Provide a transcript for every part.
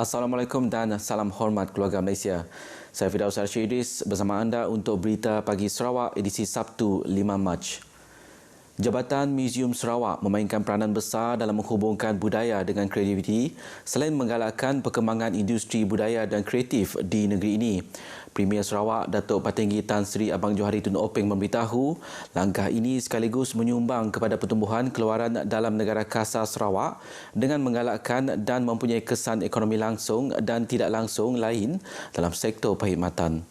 Assalamualaikum dan salam hormat keluarga Malaysia. Saya Firdaus Arsyidis bersama anda untuk Berita Pagi Sarawak edisi Sabtu 5 Mac. Jabatan Muzium Sarawak memainkan peranan besar dalam menghubungkan budaya dengan kreativiti selain menggalakkan perkembangan industri budaya dan kreatif di negeri ini. Premier Sarawak Datuk Patinggi Tan Sri Abang Johari Tun Openg memberitahu langkah ini sekaligus menyumbang kepada pertumbuhan keluaran dalam negara kasar Sarawak dengan menggalakkan dan mempunyai kesan ekonomi langsung dan tidak langsung lain dalam sektor perkhidmatan.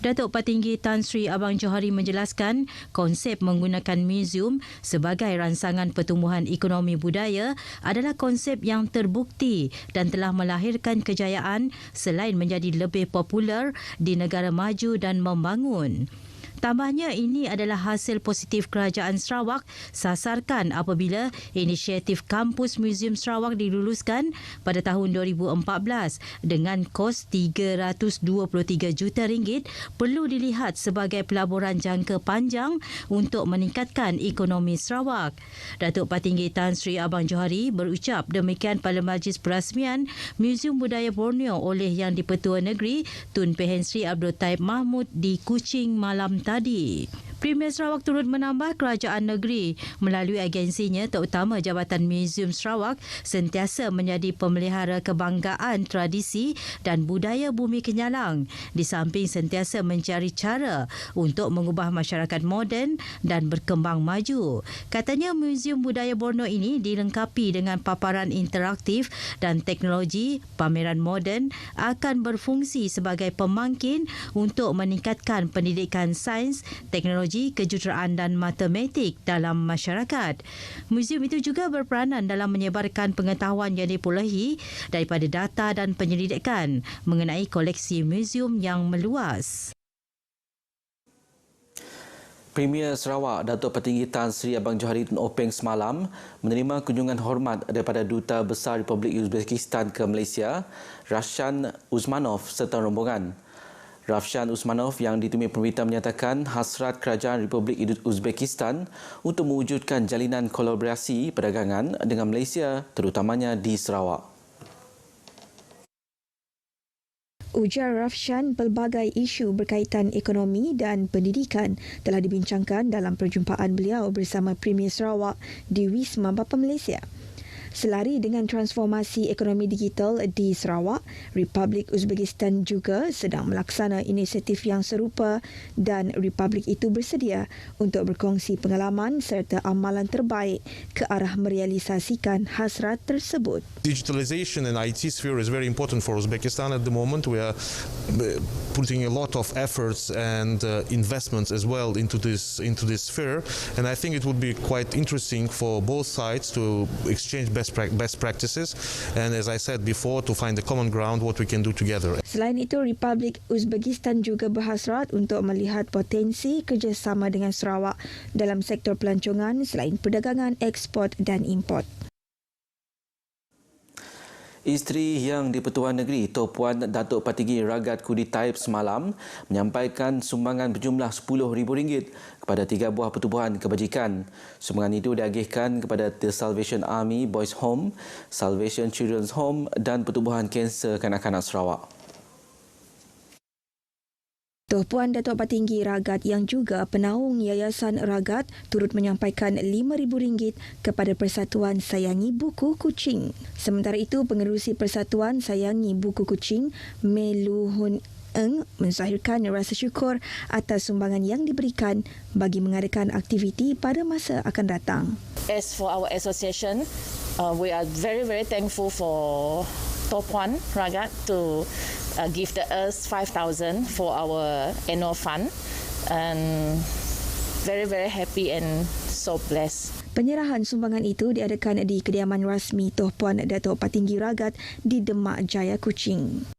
Datuk Patinggi Tan Sri Abang Johari menjelaskan konsep menggunakan muzium sebagai rangsangan pertumbuhan ekonomi budaya adalah konsep yang terbukti dan telah melahirkan kejayaan selain menjadi lebih popular di negara maju dan membangun. Tambahnya, ini adalah hasil positif Kerajaan Sarawak sasarkan apabila inisiatif Kampus Muzium Sarawak diluluskan pada tahun 2014 dengan kos RM323 juta perlu dilihat sebagai pelaburan jangka panjang untuk meningkatkan ekonomi Sarawak. Datuk Patinggi Tan Sri Abang Johari berucap demikian pada majlis perasmian Muzium Budaya Borneo oleh Yang di-Pertua Negeri Tun Pehen Sri Abdul Taib Mahmud di Kuching malam tadi. Premier Sarawak turut menambah kerajaan negeri melalui agensinya terutama Jabatan Muzium Sarawak sentiasa menjadi pemelihara kebanggaan tradisi dan budaya Bumi Kenyalang di samping sentiasa mencari cara untuk mengubah masyarakat moden dan berkembang maju. Katanya Muzium Budaya Borneo ini dilengkapi dengan paparan interaktif dan teknologi pameran moden akan berfungsi sebagai pemangkin untuk meningkatkan pendidikan sains, teknologi, kejuruteraan dan matematik dalam masyarakat. Muzium itu juga berperanan dalam menyebarkan pengetahuan yang diperolehi daripada data dan penyelidikan mengenai koleksi muzium yang meluas. Premier Sarawak Datuk Patinggi Tan Sri Abang Johari Tun Openg semalam menerima kunjungan hormat daripada Duta Besar Republik Uzbekistan ke Malaysia, Ravshan Usmanov serta rombongan. Ravshan Usmanov yang ditemui pemberita menyatakan hasrat Kerajaan Republik Uzbekistan untuk mewujudkan jalinan kolaborasi perdagangan dengan Malaysia terutamanya di Sarawak. Ujar Ravshan, pelbagai isu berkaitan ekonomi dan pendidikan telah dibincangkan dalam perjumpaan beliau bersama Premier Sarawak di Wisma Bapa Malaysia. Selari dengan transformasi ekonomi digital di Sarawak, Republik Uzbekistan juga sedang melaksana inisiatif yang serupa dan Republik itu bersedia untuk berkongsi pengalaman serta amalan terbaik ke arah merealisasikan hasrat tersebut. Digitalization in IT sphere is very important for Uzbekistan at the moment. We are putting a lot of efforts and investments as well into this sphere, and I think it would be quite interesting for both sides to exchange best practices, and as I said before, to find a common ground what we can do together. Selain itu, Republik Uzbekistan juga berhasrat untuk melihat potensi kerjasama dengan Sarawak dalam sektor pelancongan selain perdagangan, ekspor dan import. Isteri Yang di-Pertua Negeri Puan Datuk Patinggi Ragat Kudi Taib semalam menyampaikan sumbangan berjumlah RM10,000 kepada 3 buah pertubuhan kebajikan. Sumbangan itu diagihkan kepada The Salvation Army Boys Home, Salvation Children's Home dan Pertubuhan Kanser Kanak-Kanak Sarawak. Puan Datuk Patinggi Ragat yang juga penaung Yayasan Ragat turut menyampaikan RM5,000 kepada Persatuan Sayangi Buku Kuching. Sementara itu, pengerusi Persatuan Sayangi Buku Kuching, Melu Hun Eng, menzahirkan rasa syukur atas sumbangan yang diberikan bagi mengadakan aktiviti pada masa akan datang. As for our association, we are very, very thankful for Puan Ragat to give us 5,000 for our annual fund, and very, very happy and so blessed. Penyerahan sumbangan itu diadakan di kediaman rasmi Puan Datuk Patinggi Ragat di Demak Jaya, Kuching.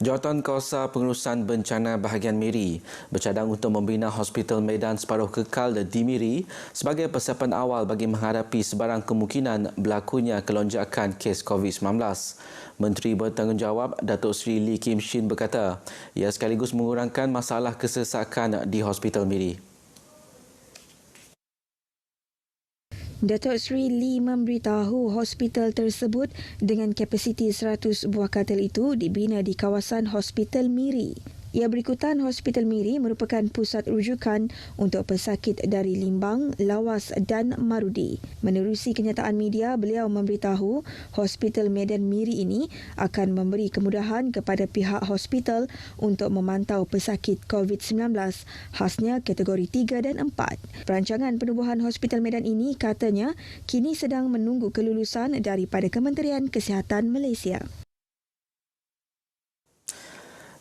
Jawatan Kawasan Pengurusan Bencana Bahagian Miri bercadang untuk membina Hospital Medan Separuh Kekal di Miri sebagai persiapan awal bagi menghadapi sebarang kemungkinan berlakunya kelonjakan kes COVID-19. Menteri Bertanggungjawab Datuk Seri Lee Kim Shin berkata, ia sekaligus mengurangkan masalah kesesakan di Hospital Miri. Datuk Seri Lee memberitahu hospital tersebut dengan kapasiti 100 buah katil itu dibina di kawasan Hospital Miri. Ia berikutan Hospital Miri merupakan pusat rujukan untuk pesakit dari Limbang, Lawas dan Marudi. Menerusi kenyataan media, beliau memberitahu Hospital Medan Miri ini akan memberi kemudahan kepada pihak hospital untuk memantau pesakit COVID-19, khasnya kategori 3 dan 4. Perancangan penubuhan Hospital Medan ini katanya kini sedang menunggu kelulusan daripada Kementerian Kesihatan Malaysia.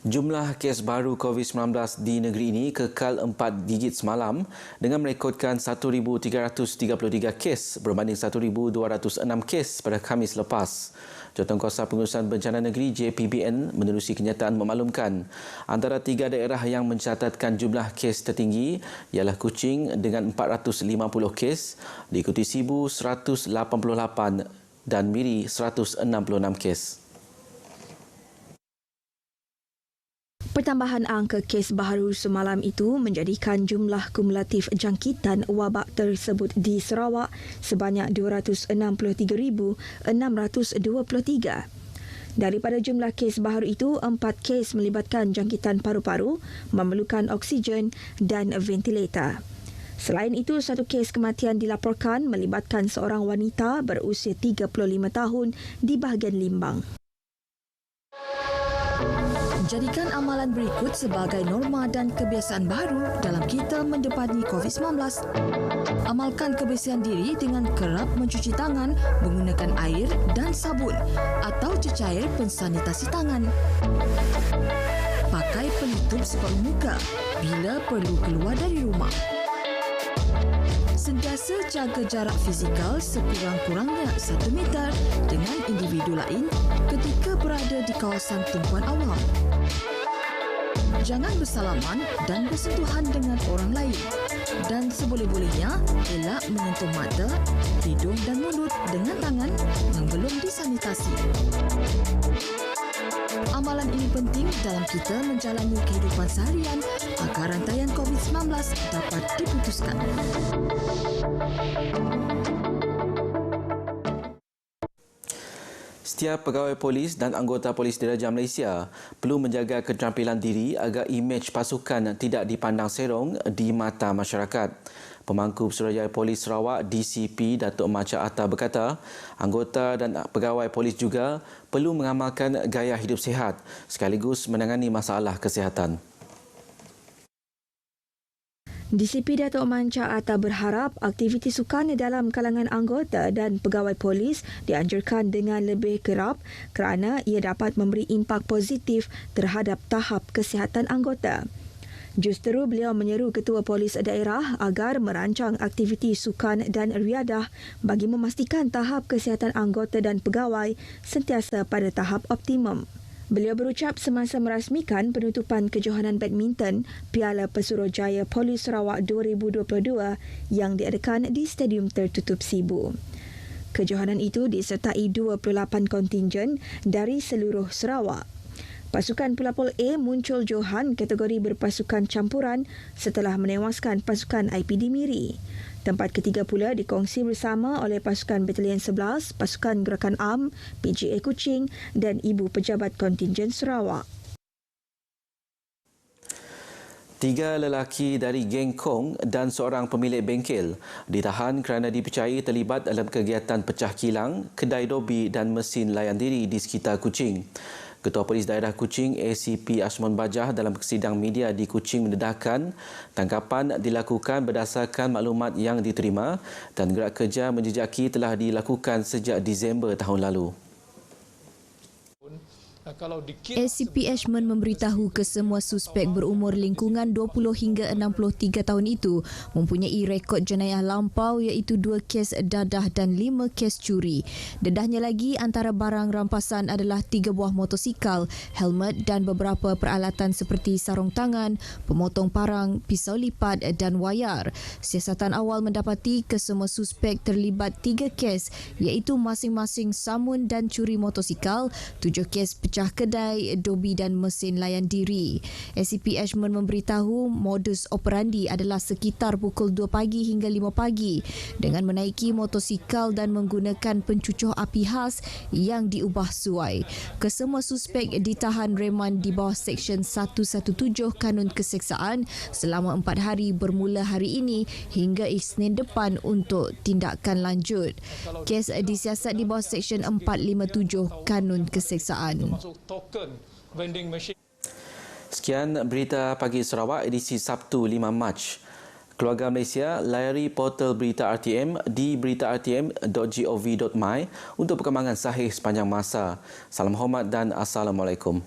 Jumlah kes baru COVID-19 di negeri ini kekal 4 digit semalam dengan merekodkan 1,333 kes berbanding 1,206 kes pada Khamis lepas. Jawatankuasa Pengurusan Bencana Negeri JPBN menerusi kenyataan memaklumkan antara 3 daerah yang mencatatkan jumlah kes tertinggi ialah Kuching dengan 450 kes, diikuti Sibu 188 dan Miri 166 kes. Pertambahan angka kes baru semalam itu menjadikan jumlah kumulatif jangkitan wabak tersebut di Sarawak sebanyak 263,623. Daripada jumlah kes baru itu, 4 kes melibatkan jangkitan paru-paru, memerlukan oksigen dan ventilator. Selain itu, 1 kes kematian dilaporkan melibatkan seorang wanita berusia 35 tahun di bahagian Limbang. Jadikan amalan berikut sebagai norma dan kebiasaan baru dalam kita mendepani COVID-19. Amalkan kebersihan diri dengan kerap mencuci tangan menggunakan air dan sabun atau cecair pensanitasi tangan. Pakai pelitup separuh muka bila perlu keluar dari rumah. Sentiasa jaga jarak fizikal sekurang-kurangnya 1 meter dengan individu lain ketika berada di kawasan tumpuan awam. Jangan bersalaman dan bersentuhan dengan orang lain. Dan seboleh-bolehnya, elak menyentuh mata, hidung dan mulut dengan tangan yang belum disanitasi. Amalan ini penting dalam kita menjalani kehidupan seharian agar rantaian COVID-19 dapat diputuskan. Setiap pegawai polis dan anggota Polis Diraja Malaysia perlu menjaga keterampilan diri agar imej pasukan tidak dipandang serong di mata masyarakat. Pemangku Pesuruhjaya Polis Sarawak DCP Datuk Macha Atta berkata, anggota dan pegawai polis juga perlu mengamalkan gaya hidup sihat sekaligus menangani masalah kesihatan. DCP Datuk Manca Atta berharap aktiviti sukan dalam kalangan anggota dan pegawai polis dianjurkan dengan lebih kerap kerana ia dapat memberi impak positif terhadap tahap kesihatan anggota. Justeru beliau menyeru ketua polis daerah agar merancang aktiviti sukan dan riadah bagi memastikan tahap kesihatan anggota dan pegawai sentiasa pada tahap optimum. Beliau berucap semasa merasmikan penutupan kejohanan badminton Piala Pesuruhjaya Polis Sarawak 2022 yang diadakan di Stadium Tertutup Sibu. Kejohanan itu disertai 28 kontingen dari seluruh Sarawak. Pasukan Pelapol A muncul johan kategori berpasukan campuran setelah menewaskan pasukan IPD Miri. Tempat ketiga pula dikongsi bersama oleh pasukan Batalion 11, pasukan Gerakan Am, PGA Kuching dan Ibu Pejabat Kontingen Sarawak. 3 lelaki dari geng Kong dan seorang pemilik bengkel ditahan kerana dipercayai terlibat dalam kegiatan pecah kilang, kedai dobi dan mesin layan diri di sekitar Kuching. Ketua Polis Daerah Kuching ACP Ashmon Bajah dalam sidang media di Kuching mendedahkan tangkapan dilakukan berdasarkan maklumat yang diterima dan gerak kerja menjejaki telah dilakukan sejak Disember tahun lalu. ACP Ashmon memberitahu kesemua suspek berumur lingkungan 20 hingga 63 tahun itu mempunyai rekod jenayah lampau iaitu 2 kes dadah dan 5 kes curi. Dedahnya lagi antara barang rampasan adalah 3 buah motosikal, helmet dan beberapa peralatan seperti sarung tangan, pemotong parang, pisau lipat dan wayar. Siasatan awal mendapati kesemua suspek terlibat 3 kes iaitu masing-masing samun dan curi motosikal, 7 kes memecah kedai, dobi dan mesin layan diri. SCP Ashman memberitahu modus operandi adalah sekitar pukul 2 pagi hingga 5 pagi dengan menaiki motosikal dan menggunakan pencucur api khas yang diubah suai. Kesemua suspek ditahan reman di bawah Seksyen 117 Kanun Keseksaan selama 4 hari bermula hari ini hingga Isnin depan untuk tindakan lanjut. Kes disiasat di bawah Seksyen 457 Kanun Keseksaan. Sekian berita pagi Sarawak edisi Sabtu 5 Mac. Keluarga Malaysia layari portal berita RTM di berita.rtm.gov.my untuk perkembangan sahih sepanjang masa. Salam hormat dan Assalamualaikum.